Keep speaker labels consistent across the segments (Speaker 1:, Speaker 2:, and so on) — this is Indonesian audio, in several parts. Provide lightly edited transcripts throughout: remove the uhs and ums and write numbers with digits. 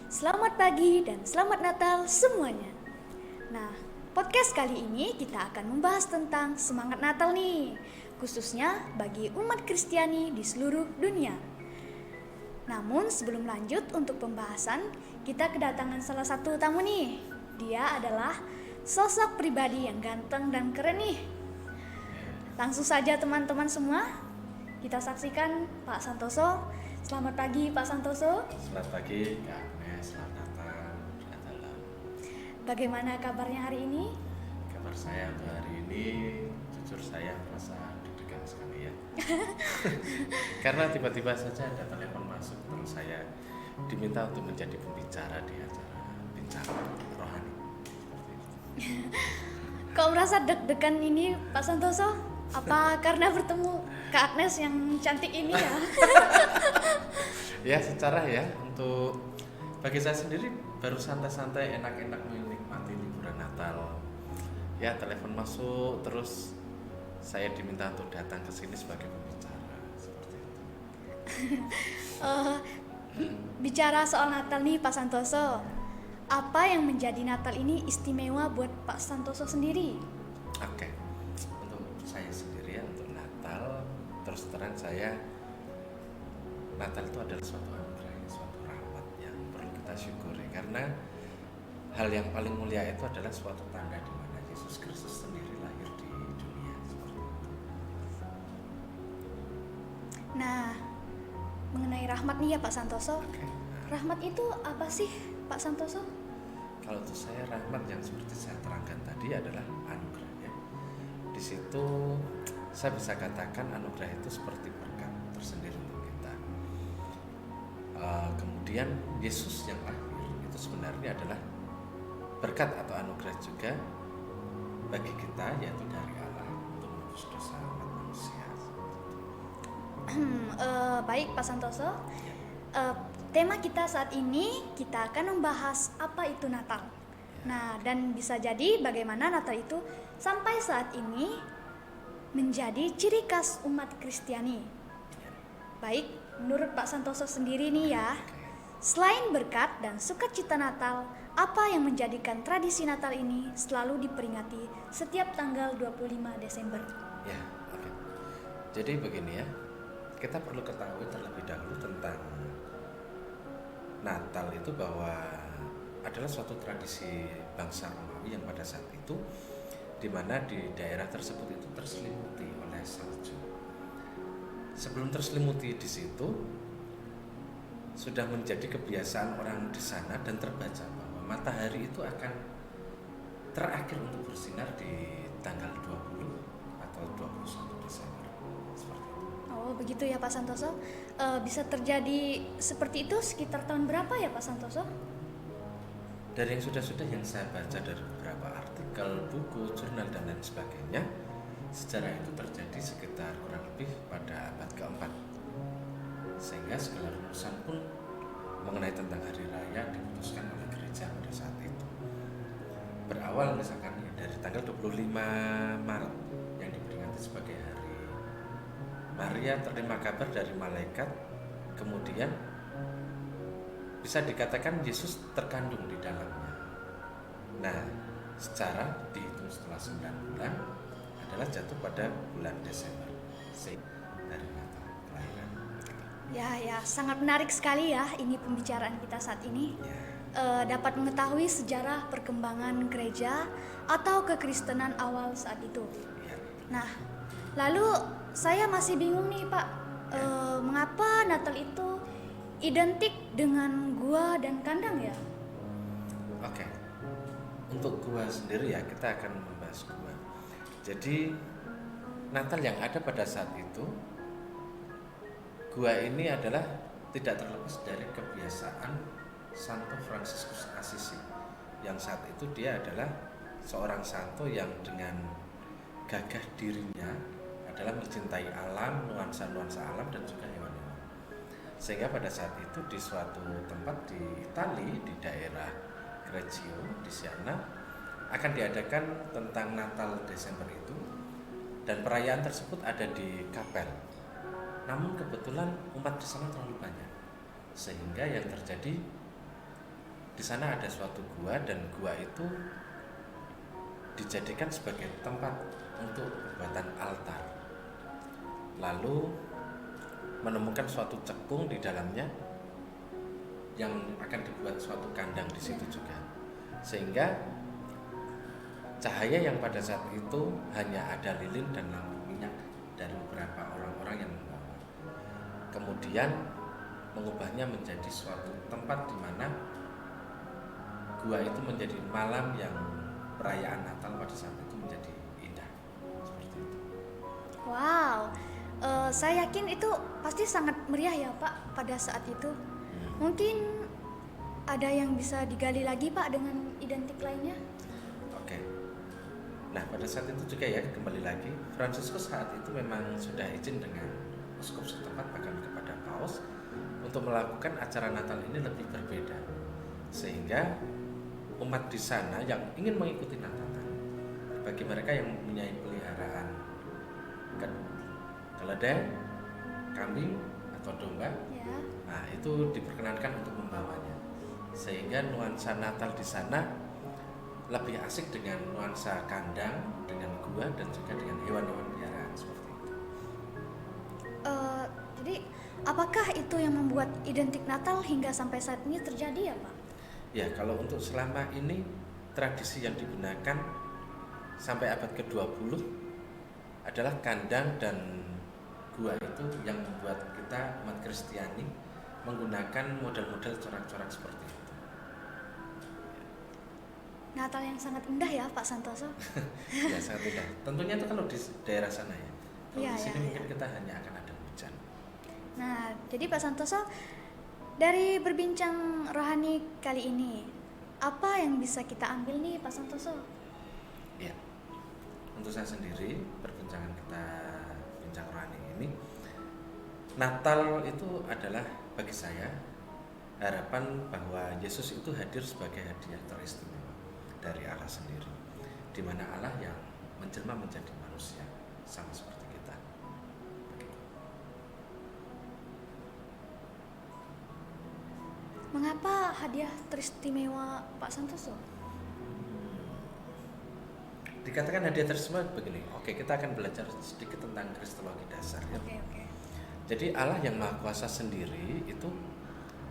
Speaker 1: Selamat pagi dan selamat Natal semuanya. Nah, podcast kali ini kita akan membahas tentang semangat Natal nih, khususnya bagi umat Kristiani di seluruh dunia. Namun sebelum lanjut untuk pembahasan, kita kedatangan salah satu tamu nih. Dia adalah sosok pribadi yang ganteng dan keren nih. Langsung saja teman-teman semua, kita saksikan Pak Santoso. Selamat pagi Pak Santoso.
Speaker 2: Selamat pagi Kak Agnes, selamat Natal, selamat malam.
Speaker 1: Bagaimana kabarnya hari ini?
Speaker 2: Kabar saya untuk hari ini, jujur saya merasa deg-degan sekali ya. Karena tiba-tiba saja ada telepon masuk, terus saya diminta untuk menjadi pembicara di acara bincang rohani.
Speaker 1: Kok merasa deg-degan ini Pak Santoso? Apa karena bertemu Kak Agnes yang cantik ini ya?
Speaker 2: Ya secara ya, untuk bagi saya sendiri baru santai-santai, enak-enak menikmati liburan Natal. Ya telepon masuk, terus saya diminta untuk datang ke sini sebagai pembicara seperti itu.
Speaker 1: Bicara soal Natal nih Pak Santoso, apa yang menjadi Natal ini istimewa buat Pak Santoso sendiri?
Speaker 2: Oke, untuk saya sendiri ya, untuk Natal terus terang saya, Natal itu adalah suatu anugerah, suatu rahmat yang perlu kita syukuri, karena hal yang paling mulia itu adalah suatu tanda di mana Yesus Kristus sendiri lahir di dunia seperti itu.
Speaker 1: Nah, mengenai rahmat nih ya Pak Santoso,
Speaker 2: Oke.
Speaker 1: rahmat itu apa sih Pak Santoso?
Speaker 2: Kalau untuk saya, rahmat yang seperti saya terangkan tadi adalah anugerah ya. Di situ saya bisa katakan anugerah itu seperti berkat tersendiri untuk kita. Kemudian Yesus yang lahir itu sebenarnya adalah berkat atau anugerah juga bagi kita, yaitu dari Allah untuk menebus dosa umat manusia.
Speaker 1: Baik Pak Santoso, tema kita saat ini kita akan membahas apa itu Natal. Nah, dan bisa jadi bagaimana Natal itu sampai saat ini menjadi ciri khas umat Kristiani. Baik, menurut Pak Santoso sendiri nih ya, selain berkat dan sukacita Natal, apa yang menjadikan tradisi Natal ini selalu diperingati setiap tanggal 25 Desember?
Speaker 2: Ya, oke. Jadi begini ya, kita perlu ketahui terlebih dahulu tentang Natal itu bahwa adalah suatu tradisi bangsa Romawi yang pada saat itu di mana di daerah tersebut itu terselimuti oleh salju. Sebelum terselimuti di situ sudah menjadi kebiasaan orang di sana dan terbaca bahwa matahari itu akan terakhir untuk bersinar di tanggal 20 atau 21 Desember seperti itu.
Speaker 1: Oh begitu ya Pak Santoso. Bisa terjadi seperti itu sekitar tahun berapa ya Pak Santoso?
Speaker 2: Dari yang sudah-sudah yang saya baca dari beberapa artikel, buku, jurnal dan lain sebagainya, sejarah itu terjadi sekitar kurang lebih pada abad keempat, sehingga segala rumusan pun mengenai tentang hari raya diputuskan oleh gereja pada saat itu. Berawal misalkan ya, dari tanggal 25 Maret yang diperingati sebagai hari Maria terima kabar dari malaikat, kemudian bisa dikatakan Yesus terkandung di dalamnya. Nah, secara dihitung setelah 9 bulan adalah jatuh pada bulan Desember dari Natal kelahiran.
Speaker 1: Ya, sangat menarik sekali ya ini pembicaraan kita saat ini. Dapat mengetahui sejarah perkembangan gereja atau kekristenan awal saat itu.
Speaker 2: Ya.
Speaker 1: Nah, lalu saya masih bingung nih Pak, mengapa Natal itu identik dengan gua dan kandang ya?
Speaker 2: Oke. Untuk gua sendiri ya, kita akan membahas gua. Jadi Natal yang ada pada saat itu, gua ini adalah tidak terlepas dari kebiasaan Santo Fransiskus Assisi, yang saat itu dia adalah seorang santo yang dengan gagah dirinya adalah mencintai alam, nuansa-nuansa alam dan juga hewan-hewan. Sehingga pada saat itu di suatu tempat di Itali, di daerah Reggio di sana akan diadakan tentang Natal Desember itu, dan perayaan tersebut ada di Kapel. Namun kebetulan umat di sana terlalu banyak, sehingga yang terjadi di sana ada suatu gua, dan gua itu dijadikan sebagai tempat untuk pembuatan altar. Lalu menemukan suatu cekung di dalamnya yang akan dibuat suatu kandang di situ juga, sehingga cahaya yang pada saat itu hanya ada lilin dan lampu minyak dari beberapa orang-orang yang membawa, kemudian mengubahnya menjadi suatu tempat di mana gua itu menjadi malam yang perayaan Natal pada saat itu menjadi indah seperti itu.
Speaker 1: Wow, saya yakin itu pasti sangat meriah ya Pak pada saat itu. Mungkin ada yang bisa digali lagi Pak dengan identik lainnya?
Speaker 2: Oke. Nah, pada saat itu juga ya, kembali lagi, Fransiskus saat itu memang sudah izin dengan uskup setempat, bahkan kepada paus, untuk melakukan acara Natal ini lebih berbeda, sehingga umat di sana yang ingin mengikuti Natalan, bagi mereka yang mempunyai peliharaan keledai, kambing atau domba,
Speaker 1: Ya.
Speaker 2: nah itu diperkenankan untuk membawanya, sehingga nuansa Natal di sana lebih asik dengan nuansa kandang, dengan gua, dan juga dengan hewan-hewan peliharaan seperti itu.
Speaker 1: Jadi apakah itu yang membuat identik Natal hingga sampai saat ini terjadi ya Pak?
Speaker 2: Ya, kalau untuk selama ini tradisi yang digunakan sampai abad ke-20 adalah kandang dan gua itu yang membuat kita umat Kristiani menggunakan model-model corak-corak seperti itu.
Speaker 1: Natal yang sangat indah ya Pak Santoso.
Speaker 2: Ya, sangat indah. Tentunya itu kalau di daerah sana ya. Kalau
Speaker 1: Iya,
Speaker 2: di sini
Speaker 1: iya,
Speaker 2: mungkin
Speaker 1: iya.
Speaker 2: kita hanya akan ada hujan.
Speaker 1: Nah, jadi Pak Santoso, dari berbincang rohani kali ini, apa yang bisa kita ambil nih Pak Santoso?
Speaker 2: Ya, untuk saya sendiri, perbincangan kita bincang rohani ini, Natal itu adalah bagi saya harapan bahwa Yesus itu hadir sebagai hadiah teristimewa dari Allah sendiri, di mana Allah yang menjelma menjadi manusia sama seperti kita.
Speaker 1: Mengapa hadiah teristimewa Pak Santoso?
Speaker 2: Dikatakan hadiah teristimewa begini. Oke, kita akan belajar sedikit tentang kristologi dasar ya.
Speaker 1: Oke.
Speaker 2: Jadi Allah yang Maha Kuasa sendiri itu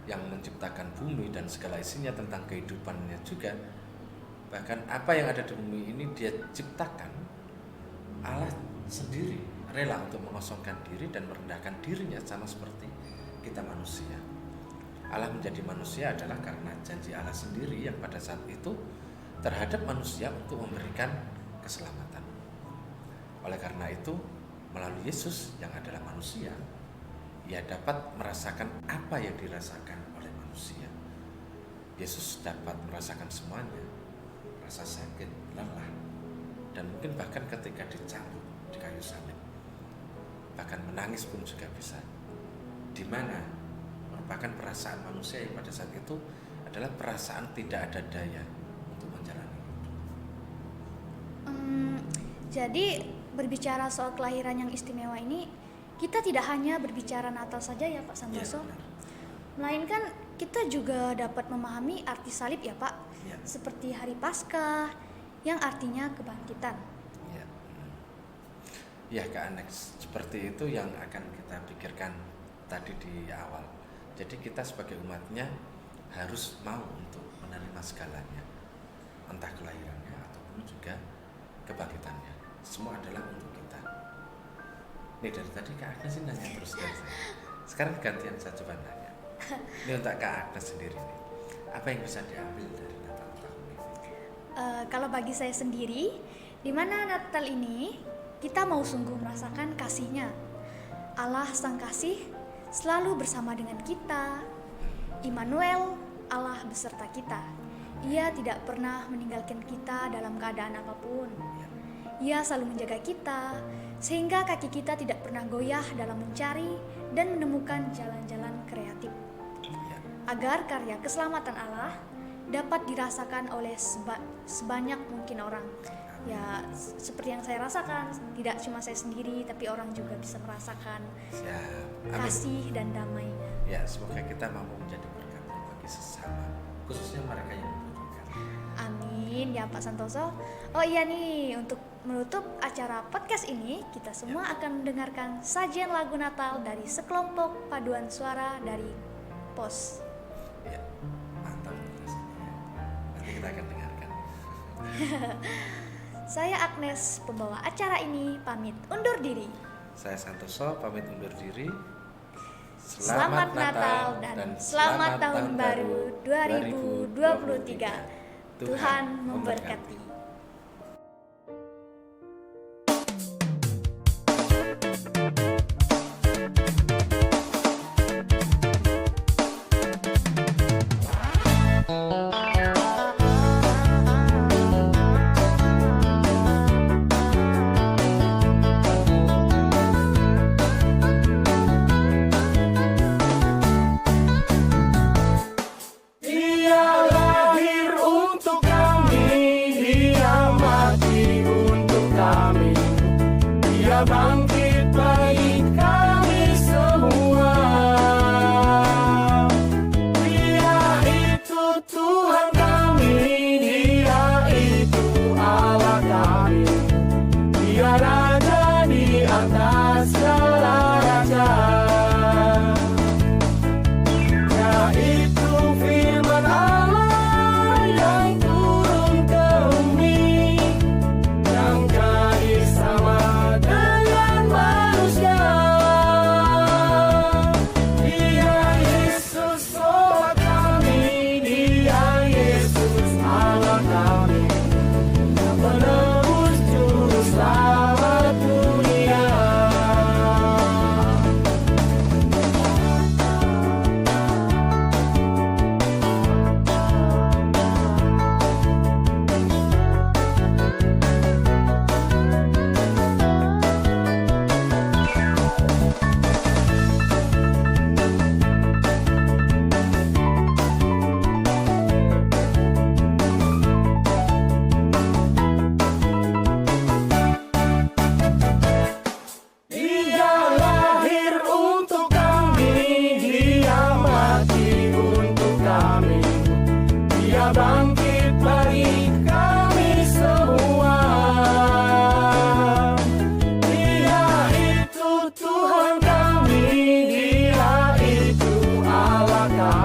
Speaker 2: yang menciptakan bumi dan segala isinya tentang kehidupannya juga. Bahkan apa yang ada di bumi ini dia ciptakan. Allah sendiri rela untuk mengosongkan diri dan merendahkan dirinya sama seperti kita manusia. Allah menjadi manusia adalah karena janji Allah sendiri yang pada saat itu terhadap manusia untuk memberikan keselamatan. Oleh karena itu, melalui Yesus yang adalah manusia, ia dapat merasakan apa yang dirasakan oleh manusia. Yesus dapat merasakan semuanya, rasa sakit, lelah, dan mungkin bahkan ketika dicambuk di kayu salib, bahkan menangis pun juga bisa. Di mana merupakan perasaan manusia yang pada saat itu adalah perasaan tidak ada daya untuk menjalani hidup.
Speaker 1: Jadi berbicara soal kelahiran yang istimewa ini, kita tidak hanya berbicara Natal saja ya Pak Santoso,
Speaker 2: Ya, benar.
Speaker 1: melainkan kita juga dapat memahami arti salib ya Pak,
Speaker 2: Ya.
Speaker 1: seperti hari Paskah yang artinya kebangkitan.
Speaker 2: Ya, ya Kak Anex, seperti itu yang akan kita pikirkan tadi di awal. Jadi kita sebagai umatnya harus mau untuk menerima segalanya, entah kelahirannya ataupun juga kebangkitannya. Semua adalah untuk kita. Nih dari tadi Kak Agnes sih nanya terus dari saya. Sekarang gantian saya coba nanya. Ini untuk Kak Agnes sendiri nih. Apa yang bisa diambil dari Natal tahun ini?
Speaker 1: Kalau bagi saya sendiri, di mana Natal ini kita mau sungguh merasakan kasih-Nya. Allah Sang Kasih selalu bersama dengan kita. Immanuel, Allah beserta kita. Ia tidak pernah meninggalkan kita dalam keadaan apapun. Ia selalu menjaga kita, sehingga kaki kita tidak pernah goyah dalam mencari dan menemukan jalan-jalan kreatif.
Speaker 2: Ya,
Speaker 1: Agar karya keselamatan Allah dapat dirasakan oleh sebanyak mungkin orang. Ya, seperti yang saya rasakan, tidak cuma saya sendiri, tapi orang juga bisa merasakan
Speaker 2: siap. Amin.
Speaker 1: kasih dan damainya.
Speaker 2: Ya, semoga kita mampu menjadi berkat bagi sesama, khususnya mereka yang membutuhkan.
Speaker 1: Amin ya Pak Santoso. Oh iya nih, untuk menutup acara podcast ini, kita semua akan mendengarkan sajian lagu Natal dari sekelompok paduan suara dari POS.
Speaker 2: Ya, mantap rasanya. Nanti kita akan dengarkan.
Speaker 1: Saya Agnes, pembawa acara ini, pamit undur diri.
Speaker 2: Saya Santoso, pamit undur diri.
Speaker 1: Selamat Natal dan selamat Tahun Baru 2023. Tuhan memberkati.
Speaker 3: Bangkit bagi kami semua. Dia itu Tuhan kami, Dia itu Allah kami. Dia Raja di atas segala raja. Dia itu firman Allah yang turun ke bumi, yang jadi sama manusia. Dia Yesus Allah kami, Dia Yesus Allah kami, penebus juru selamat dunia. Dia lahir untuk kami, Dia mati untuk kami, Dia bangkit bagi kami semua. Dia itu Tuhan kami, Dia itu Allah kami.